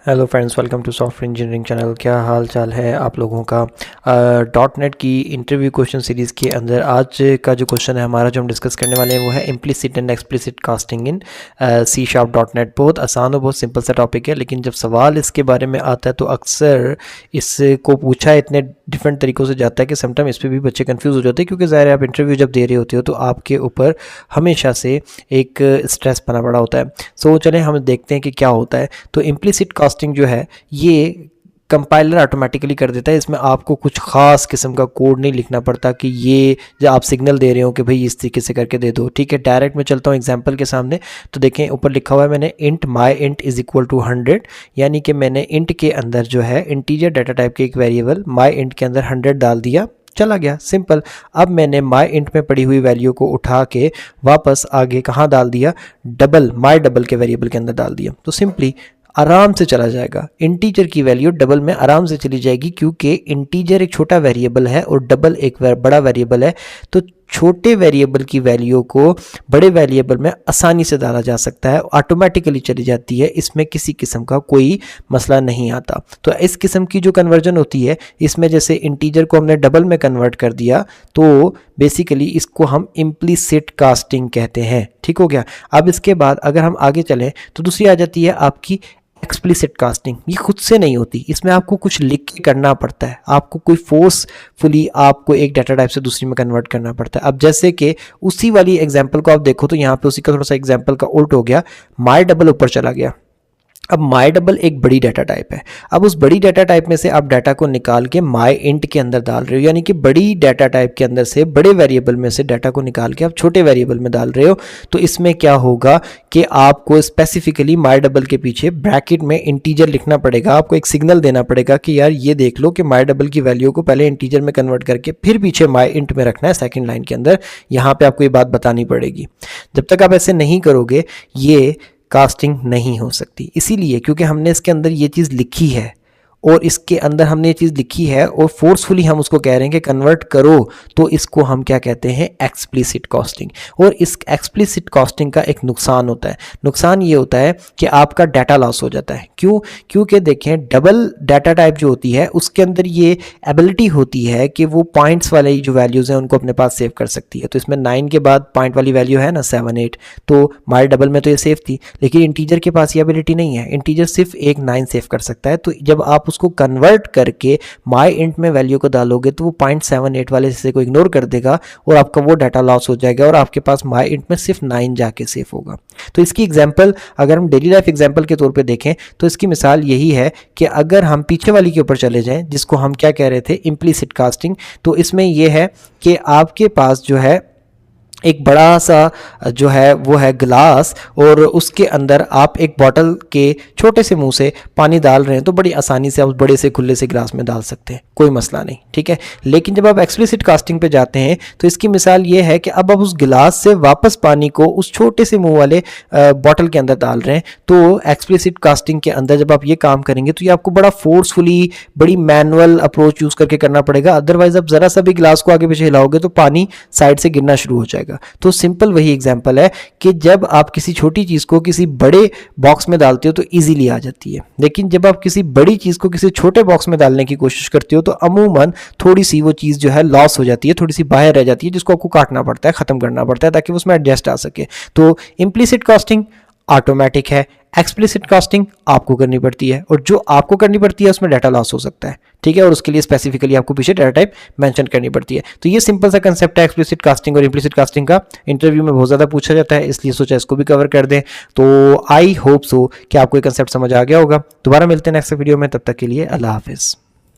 Hello friends, welcome to software engineering channel. क्या हाल चाल है आप लोगों का। डॉट नेट की इंटरव्यू क्वेश्चन सीरीज़ के अंदर आज का जो क्वेश्चन है हमारा, जो हम डिस्कस करने वाले हैं, वो है implicit and explicit casting in C#.NET। बहुत आसान और बहुत सिंपल सा टॉपिक है, लेकिन जब सवाल इसके बारे में आता है तो अक्सर इसको पूछा इतने डिफरेंट तरीक़ों से जाता है कि समटाइम इस पर भी बच्चे कंफ्यूज हो जाते हैं, क्योंकि ज़ाहिर है आप इंटरव्यू जब दे रहे होते हो तो आपके ऊपर हमेशा से एक स्ट्रेस बना पड़ा होता है। सो चलें हम देखते हैं कि क्या होता है। तो इम्प्लिसिट कास्टिंग जो है ये कंपाइलर ऑटोमेटिकली कर देता है। इसमें आपको कुछ ख़ास किस्म का कोड नहीं लिखना पड़ता कि ये जो आप सिग्नल दे रहे हो कि भाई इस तरीके से करके दे दो। ठीक है, डायरेक्ट मैं चलता हूँ एग्जांपल के सामने। तो देखें ऊपर लिखा हुआ है मैंने int my int is equal to 100, यानी कि मैंने इंट के अंदर जो है इंटीजर डाटा टाइप के एक वेरिएबल माई इंट के अंदर 100 डाल दिया, चला गया, सिंपल। अब मैंने माई इंट में पड़ी हुई वैल्यू को उठा के वापस आगे कहाँ डाल दिया, डबल माई डबल के वेरिएबल के अंदर डाल दिया, तो सिंपली आराम से चला जाएगा। इंटीजर की वैल्यू डबल में आराम से चली जाएगी, क्योंकि इंटीजर एक छोटा वेरिएबल है और डबल एक बड़ा वेरिएबल है। तो छोटे वेरिएबल की वैल्यू को बड़े वेरिएबल में आसानी से डाला जा सकता है, ऑटोमेटिकली चली जाती है, इसमें किसी किस्म का कोई मसला नहीं आता। तो इस किस्म की जो कन्वर्जन होती है, इसमें जैसे इंटीजर को हमने डबल में कन्वर्ट कर दिया, तो बेसिकली इसको हम इम्प्लिसिट कास्टिंग कहते हैं। ठीक हो गया। अब इसके बाद अगर हम आगे चलें तो दूसरी आ जाती है आपकी एक्सप्लिसिट कास्टिंग। ये खुद से नहीं होती, इसमें आपको कुछ लिख के करना पड़ता है, आपको कोई फोर्सफुली आपको एक डाटा टाइप से दूसरी में कन्वर्ट करना पड़ता है। अब जैसे कि उसी वाली एग्जांपल को आप देखो तो यहाँ पे उसी का थोड़ा सा एग्जांपल का उल्ट हो गया, माई डबल ऊपर चला गया। अब माई डबल एक बड़ी डाटा टाइप है। अब उस बड़ी डाटा टाइप में से आप डाटा को निकाल के माई इंट के अंदर डाल रहे हो, यानी कि बड़ी डाटा टाइप के अंदर से बड़े वेरिएबल में से डाटा को निकाल के आप छोटे वेरिएबल में डाल रहे हो। तो इसमें क्या होगा कि आपको स्पेसिफिकली माई डबल के पीछे ब्रैकेट में इंटीजर लिखना पड़ेगा, आपको एक सिग्नल देना पड़ेगा कि यार ये देख लो कि माई डबल की वैल्यू को पहले इंटीजर में कन्वर्ट करके फिर पीछे माई इंट में रखना है सेकेंड लाइन के अंदर। यहाँ पे आपको ये बात बतानी पड़ेगी। जब तक आप ऐसे नहीं करोगे ये कास्टिंग नहीं हो सकती। इसीलिए क्योंकि हमने इसके अंदर ये चीज़ लिखी है और इसके अंदर हमने ये चीज़ लिखी है और फोर्सफुली हम उसको कह रहे हैं कि कन्वर्ट करो, तो इसको हम क्या कहते हैं, एक्सप्लिसिट कास्टिंग। और इस एक्सप्लिसिट कास्टिंग का एक नुकसान होता है। नुकसान ये होता है कि आपका डाटा लॉस हो जाता है। क्यों? क्योंकि देखें डबल डाटा टाइप जो होती है उसके अंदर ये एबिलिटी होती है कि वो पॉइंट्स वाले जो वैल्यूज़ हैं उनको अपने पास सेव कर सकती है। तो इसमें 9 के बाद पॉइंट वाली वैल्यू है ना 7 8, तो माई डबल में तो ये सेफ थी, लेकिन इंटीजर के पास ये एबिलिटी नहीं है। इंटीजर सिर्फ एक 9 सेव कर सकता है। तो जब आप उसको कन्वर्ट करके माई इंट में वैल्यू को डालोगे तो वो 0.78 वाले हिस्से को इग्नोर कर देगा और आपका वो डाटा लॉस हो जाएगा और आपके पास माई इंट में सिर्फ 9 जाके सेव होगा। तो इसकी एग्जांपल अगर हम डेली लाइफ एग्जांपल के तौर पे देखें तो इसकी मिसाल यही है कि अगर हम पीछे वाली के ऊपर चले जाएं, जिसको हम क्या कह रहे थे, इम्प्लिसिट कास्टिंग, तो इसमें यह है कि आपके पास जो है एक बड़ा सा जो है वो है गिलास और उसके अंदर आप एक बॉटल के छोटे से मुंह से पानी डाल रहे हैं, तो बड़ी आसानी से आप उस बड़े से खुले से गिलास में डाल सकते हैं, कोई मसला नहीं। ठीक है, लेकिन जब आप एक्सप्लिसिट कास्टिंग पे जाते हैं तो इसकी मिसाल ये है कि अब आप उस गिलास से वापस पानी को उस छोटे से मुंह वाले बॉटल के अंदर डाल रहे हैं। तो एक्सप्लिसिट कास्टिंग के अंदर जब आप ये काम करेंगे तो ये आपको बड़ा फोर्सफुली, बड़ी मैनुअल अप्रोच यूज़ करके करना पड़ेगा। अदरवाइज आप ज़रा सा भी गिलास को आगे पीछे हिलाओगे तो पानी साइड से गिरना शुरू हो जाएगा। तो सिंपल वही एग्जांपल है कि जब आप किसी छोटी चीज़ को किसी बड़े बॉक्स में डालते हो तो इजीली आ जाती है, लेकिन जब आप किसी बड़ी चीज़ को किसी छोटे बॉक्स में डालने की कोशिश करते हो तो अमूमन थोड़ी सी वो चीज़ जो है लॉस हो जाती है, थोड़ी सी बाहर रह जाती है, जिसको आपको काटना पड़ता है, ख़त्म करना पड़ता है ताकि उसमें एडजस्ट आ सके। तो इम्प्लिसिट कास्टिंग ऑटोमेटिक है, एक्सप्लिसिट कास्टिंग आपको करनी पड़ती है, और जो आपको करनी पड़ती है उसमें डाटा लॉस हो सकता है। ठीक है, और उसके लिए स्पेसिफिकली आपको पीछे डाटा टाइप मेंशन करनी पड़ती है। तो ये सिंपल सा कंसेप्ट है एक्सप्लिसिट कास्टिंग और इम्प्लिसिट कास्टिंग का। इंटरव्यू में बहुत ज़्यादा पूछा जाता है, इसलिए सोचा इसको भी कवर कर दें। तो आई होप सो कि आपको ये कंसेप्ट समझ आ गया होगा। दोबारा मिलते हैं नेक्स्ट वीडियो में, तब तक के लिए अल्लाह हाफिज़।